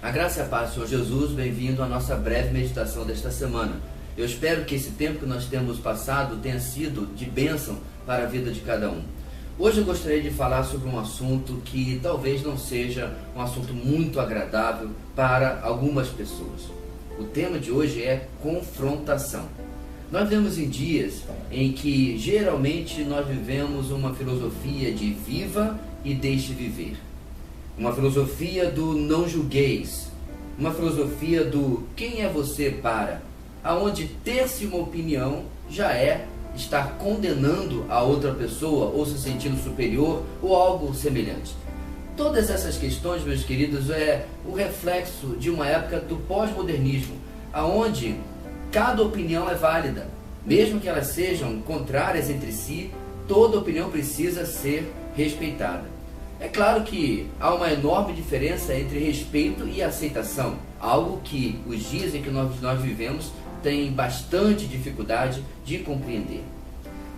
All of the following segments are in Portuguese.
A graça e a paz do Senhor Jesus, bem-vindo à nossa breve meditação desta semana. Eu espero que esse tempo que nós temos passado tenha sido de bênção para a vida de cada um. Hoje eu gostaria de falar sobre um assunto que talvez não seja um assunto muito agradável para algumas pessoas. O tema de hoje é confrontação. Nós vivemos em dias em que geralmente nós vivemos uma filosofia de viva e deixe viver. Uma filosofia do não julgueis, uma filosofia do quem é você para, aonde ter-se uma opinião já é estar condenando a outra pessoa ou se sentindo superior ou algo semelhante. Todas essas questões, meus queridos, é o reflexo de uma época do pós-modernismo, aonde cada opinião é válida, mesmo que elas sejam contrárias entre si, toda opinião precisa ser respeitada. É claro que há uma enorme diferença entre respeito e aceitação, algo que os dias em que nós vivemos têm bastante dificuldade de compreender.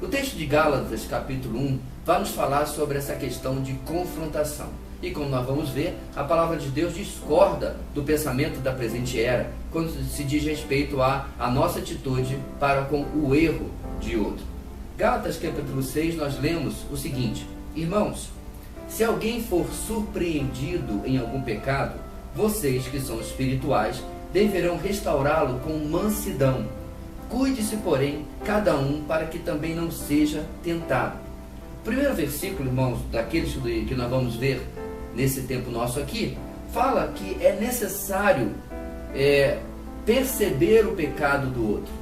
O texto de Gálatas, capítulo 1, vai nos falar sobre essa questão de confrontação. E como nós vamos ver, a palavra de Deus discorda do pensamento da presente era, quando se diz respeito à nossa atitude para com o erro de outro. Gálatas, capítulo 6, nós lemos o seguinte: Irmãos, se alguém for surpreendido em algum pecado, vocês que são espirituais deverão restaurá-lo com mansidão. Cuide-se, porém, cada um para que também não seja tentado. O primeiro versículo, irmãos, daqueles que nós vamos ver nesse tempo nosso aqui, fala que é necessário perceber o pecado do outro.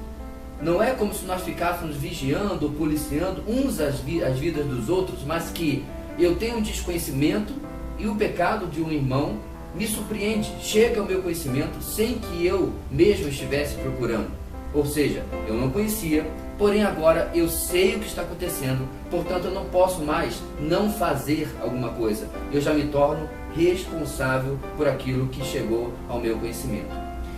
Não é como se nós ficássemos vigiando ou policiando uns as vidas dos outros, mas que eu tenho um desconhecimento e o pecado de um irmão me surpreende, chega ao meu conhecimento sem que eu mesmo estivesse procurando. Ou seja, eu não conhecia, porém agora eu sei o que está acontecendo, portanto eu não posso mais não fazer alguma coisa. Eu já me torno responsável por aquilo que chegou ao meu conhecimento.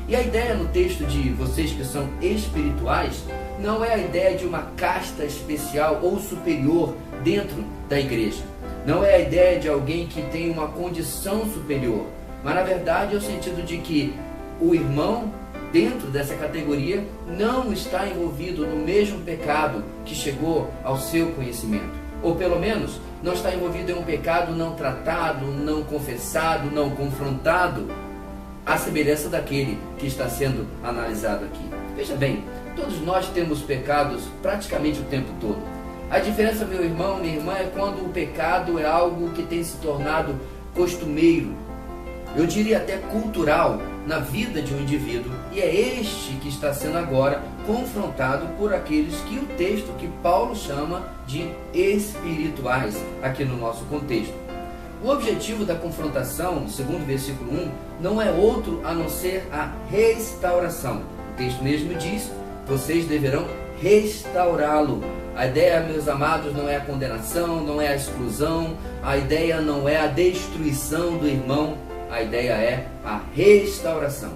E a ideia no texto de vocês que são espirituais não é a ideia de uma casta especial ou superior dentro da igreja. Não é a ideia de alguém que tem uma condição superior, mas na verdade é o sentido de que o irmão dentro dessa categoria não está envolvido no mesmo pecado que chegou ao seu conhecimento, ou pelo menos não está envolvido em um pecado não tratado, não confessado, não confrontado, à semelhança daquele que está sendo analisado aqui. Veja bem, todos nós temos pecados praticamente o tempo todo. A diferença, meu irmão, minha irmã, é quando o pecado é algo que tem se tornado costumeiro, eu diria até cultural, na vida de um indivíduo, e é este que está sendo agora confrontado por aqueles que o texto que Paulo chama de espirituais, aqui no nosso contexto. O objetivo da confrontação, segundo o versículo 1, não é outro a não ser a restauração. O texto mesmo diz: vocês deverão restaurá-lo. A ideia, meus amados, não é a condenação, não é a exclusão, a ideia não é a destruição do irmão, a ideia é a restauração.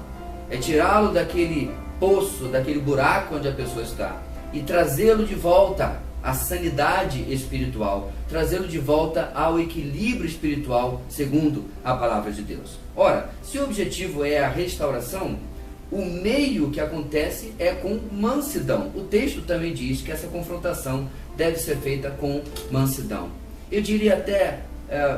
É tirá-lo daquele poço, daquele buraco onde a pessoa está e trazê-lo de volta à sanidade espiritual, trazê-lo de volta ao equilíbrio espiritual, segundo a palavra de Deus. Ora, se o objetivo é a restauração, o meio que acontece é com mansidão. O texto também diz que essa confrontação deve ser feita com mansidão. Eu diria até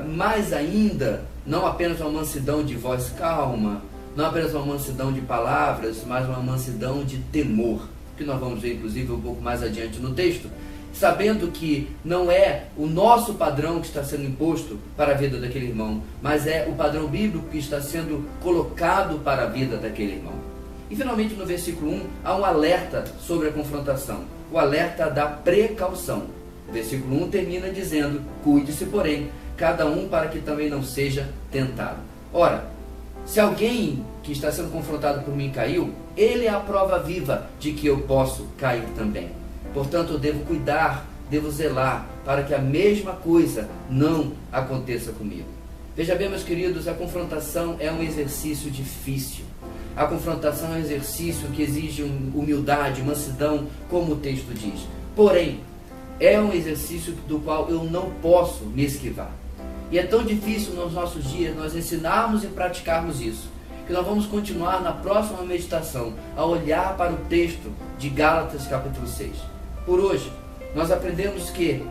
mais ainda, não apenas uma mansidão de voz calma, não apenas uma mansidão de palavras, mas uma mansidão de temor, que nós vamos ver inclusive um pouco mais adiante no texto, sabendo que não é o nosso padrão que está sendo imposto para a vida daquele irmão, mas é o padrão bíblico que está sendo colocado para a vida daquele irmão. E finalmente no versículo 1 há um alerta sobre a confrontação, o alerta da precaução. O versículo 1 termina dizendo: cuide-se, porém, cada um para que também não seja tentado. Ora, se alguém que está sendo confrontado por mim caiu, ele é a prova viva de que eu posso cair também. Portanto, eu devo cuidar, devo zelar para que a mesma coisa não aconteça comigo. Veja bem, meus queridos, a confrontação é um exercício difícil. A confrontação é um exercício que exige humildade, mansidão, como o texto diz. Porém, é um exercício do qual eu não posso me esquivar. E é tão difícil nos nossos dias nós ensinarmos e praticarmos isso. que nós vamos continuar na próxima meditação a olhar para o texto de Gálatas capítulo 6. Por hoje, nós aprendemos que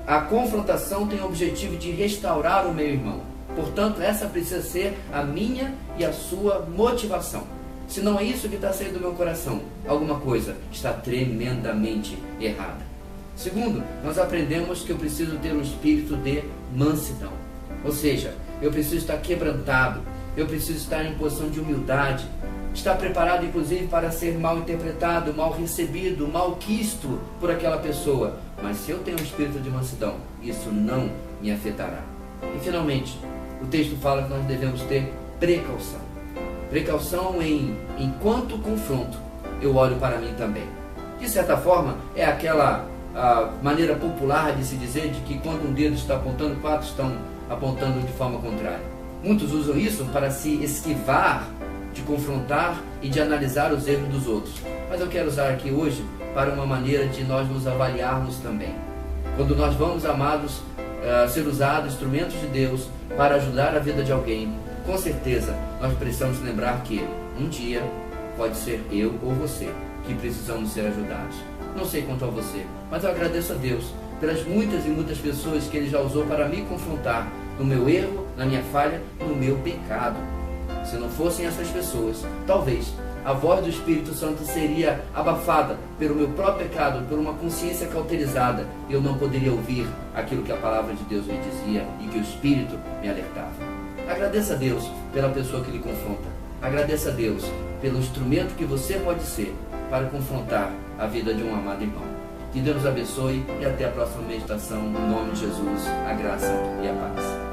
a confrontação tem o objetivo de restaurar o meu irmão. Portanto, essa precisa ser a minha e a sua motivação. Se não é isso que está saindo do meu coração, alguma coisa está tremendamente errada. Segundo, nós aprendemos que eu preciso ter um espírito de mansidão. Ou seja, eu preciso estar quebrantado, eu preciso estar em posição de humildade, estar preparado inclusive para ser mal interpretado, mal recebido, mal quisto por aquela pessoa. Mas se eu tenho um espírito de mansidão, isso não me afetará. E finalmente, o texto fala que nós devemos ter precaução. Precaução enquanto confronto, eu olho para mim também. De certa forma, é aquela maneira popular de se dizer de que quando um dedo está apontando, 4 estão apontando de forma contrária. Muitos usam isso para se esquivar de confrontar e de analisar os erros dos outros. Mas eu quero usar aqui hoje para uma maneira de nós nos avaliarmos também. Quando nós vamos, amados, ser usados instrumentos de Deus para ajudar a vida de alguém, com certeza nós precisamos lembrar que um dia pode ser eu ou você que precisamos ser ajudados. Não sei quanto a você, mas eu agradeço a Deus pelas muitas e muitas pessoas que Ele já usou para me confrontar no meu erro, na minha falha, no meu pecado. Se não fossem essas pessoas, talvez a voz do Espírito Santo seria abafada pelo meu próprio pecado, por uma consciência cauterizada, e eu não poderia ouvir aquilo que a palavra de Deus me dizia e que o Espírito me alertava. Agradeça a Deus pela pessoa que lhe confronta. Agradeça a Deus pelo instrumento que você pode ser para confrontar a vida de um amado irmão. Que Deus nos abençoe e até a próxima meditação. No nome de Jesus, a graça e a paz.